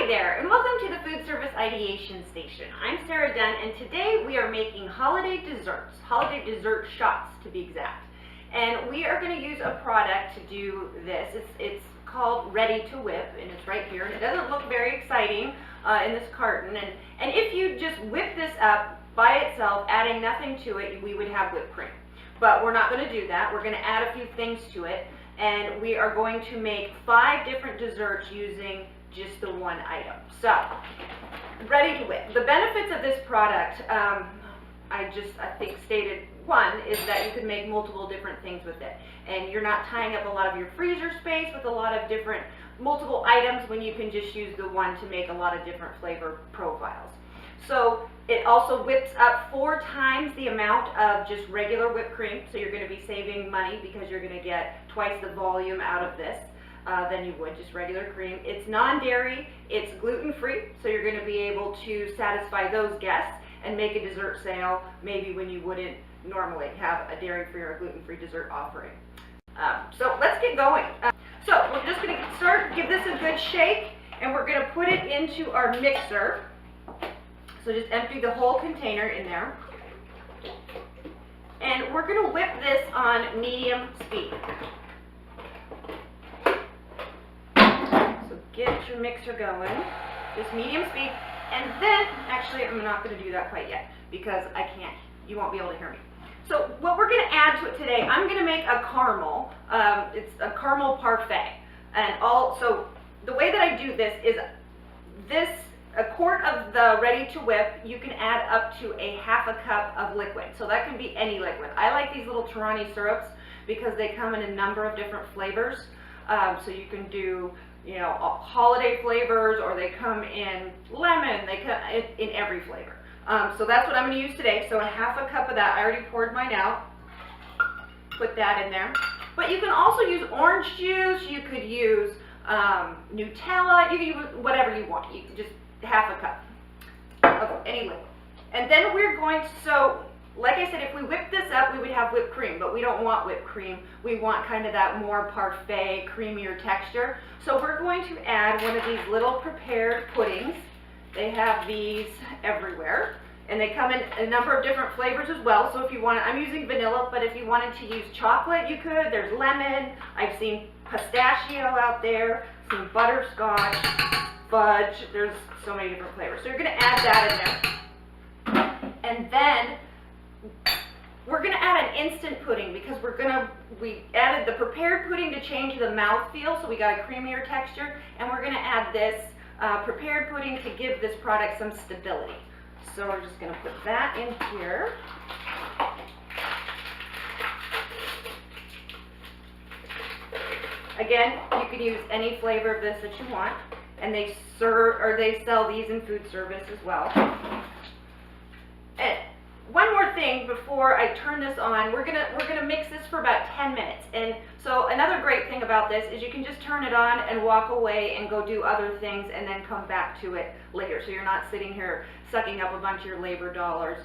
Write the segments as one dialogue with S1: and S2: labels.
S1: Hi there, and welcome to the Food Service Ideation Station. I'm Sarah Dunn, and today we are making holiday desserts, holiday dessert shots to be exact. And we are going to use a product to do this. It's called Ready to Whip, and it's right here. And it doesn't look very exciting in this carton. And if you just whip this up by itself, adding nothing to it, we would have whipped cream. But we're not going to do that. We're going to add a few things to it. And we are going to make 5 different desserts using just the one item. So, Ready to Whip. The benefits of this product, I think stated one, is that you can make multiple different things with it. And you're not tying up a lot of your freezer space with a lot of different multiple items when you can just use the one to make a lot of different flavor profiles. So it also whips up 4 times the amount of just regular whipped cream, so you're going to be saving money because you're going to get twice the volume out of this than you would just regular cream. It's non-dairy, it's gluten-free, so you're going to be able to satisfy those guests and make a dessert sale maybe when you wouldn't normally have a dairy-free or a gluten-free dessert offering. So let's get going. So we're just going to give this a good shake, and we're going to put it into our mixer. So just empty the whole container in there. And we're going to whip this on medium speed. So get your mixer going, just medium speed. And then, actually I'm not going to do that quite yet because you won't be able to hear me. So what we're going to add to it today, I'm going to make a caramel. It's a caramel parfait. And so the way that I do this is a quart of the Ready to Whip, you can add up to a ½ a cup of liquid. So that can be any liquid. I like these little Torani syrups because they come in a number of different flavors. So you can do, holiday flavors, or they come in lemon, they come in every flavor. So that's what I'm going to use today. So a ½ a cup of that. I already poured mine out. Put that in there. But you can also use orange juice. You could use Nutella. You can use whatever you want. You can just ½ a cup of any liquid. And then we're going to, so like I said, if we whip this up, we would have whipped cream, but we don't want whipped cream. We want kind of that more parfait, creamier texture. So we're going to add one of these little prepared puddings. They have these everywhere, and they come in a number of different flavors as well. So if you want, I'm using vanilla, but if you wanted to use chocolate, you could. There's lemon. I've seen pistachio out there, some butterscotch, fudge. There's so many different flavors. So you're going to add that in there. And then we're going to add an instant pudding because we added the prepared pudding to change the mouthfeel, so we got a creamier texture, and we're going to add this prepared pudding to give this product some stability. So we're just going to put that in here. Again, you could use any flavor of this that you want, and they sell these in food service as well. And one more thing before I turn this on, we're gonna mix this for about 10 minutes. And so another great thing about this is you can just turn it on and walk away and go do other things and then come back to it later. So you're not sitting here sucking up a bunch of your labor dollars,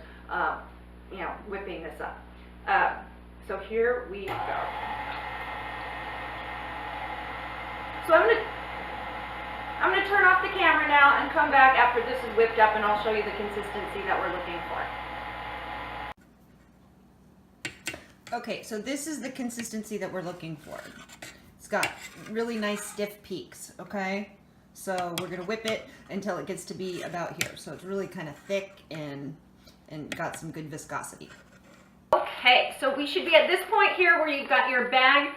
S1: whipping this up. So here we go. So I'm gonna turn off the camera now and come back after this is whipped up, and I'll show you the consistency that we're looking for. Okay, so this is the consistency that we're looking for. It's got really nice stiff peaks, okay? So we're gonna whip it until it gets to be about here. So it's really kind of thick and got some good viscosity. Okay, so we should be at this point here where you've got your bag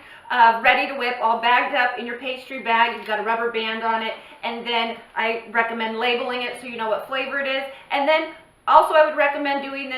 S1: Ready to Whip all bagged up in your pastry bag. You've got a rubber band on it, and then I recommend labeling it so you know what flavor it is. And then also I would recommend doing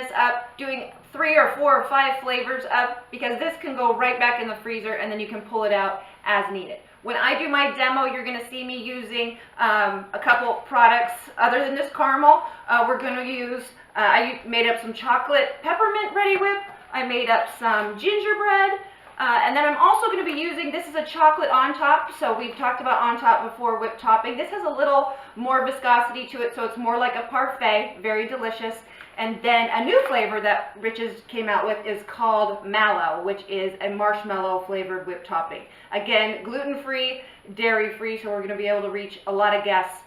S1: 3 or 4 or 5 flavors up, because this can go right back in the freezer and then you can pull it out as needed. When I do my demo, you're going to see me using a couple products other than this caramel. We're going to use, I made up some chocolate peppermint Ready Whip. I made up some gingerbread. And then I'm also going to be using, this is a chocolate on top, so we've talked about on top before, whipped topping. This has a little more viscosity to it, so it's more like a parfait, very delicious. And then a new flavor that Rich's came out with is called Mallow, which is a marshmallow flavored whipped topping. Again, gluten-free, dairy-free, so we're going to be able to reach a lot of guests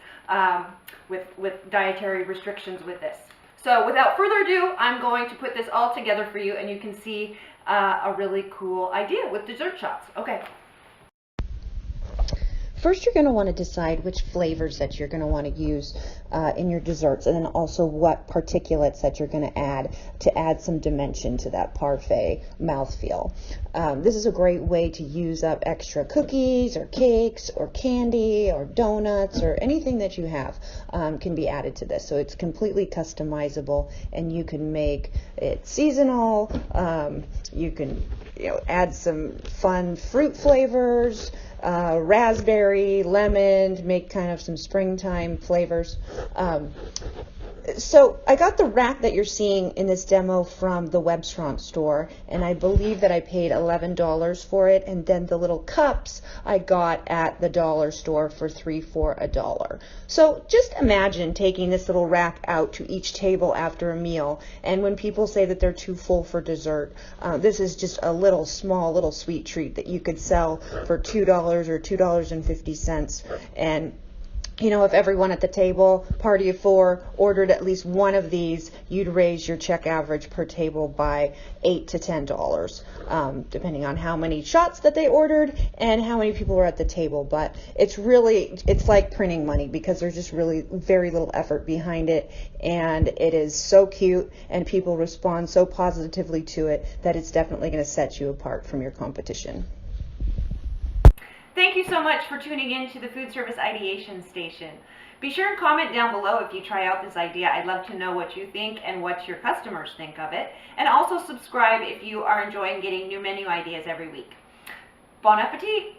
S1: with dietary restrictions with this. So without further ado, I'm going to put this all together for you, and you can see a really cool idea with dessert shots. Okay.
S2: First, you're going to want to decide which flavors that you're going to want to use in your desserts, and then also what particulates that you're going to add some dimension to that parfait mouthfeel. This is a great way to use up extra cookies or cakes or candy or donuts, or anything that you have can be added to this. So it's completely customizable, and you can make it seasonal. You can add some fun fruit flavors. Raspberry, lemon, make kind of some springtime flavors. So I got the rack that you're seeing in this demo from the Webstront store, and I believe that I paid $11 for it, and then the little cups I got at the dollar store for $3 for $1. So just imagine taking this little rack out to each table after a meal, and when people say that they're too full for dessert, this is just a small little sweet treat that you could sell for $2 or $2.50, and if everyone at the table, party of 4, ordered at least one of these, you'd raise your check average per table by $8 to $10, depending on how many shots that they ordered and how many people were at the table. But it's like printing money, because there's just really very little effort behind it, and it is so cute, and people respond so positively to it that it's definitely going to set you apart from your competition.
S1: Thank you so much for tuning in to the Food Service Ideation Station. Be sure and comment down below if you try out this idea. I'd love to know what you think and what your customers think of it. And also subscribe if you are enjoying getting new menu ideas every week. Bon appetit!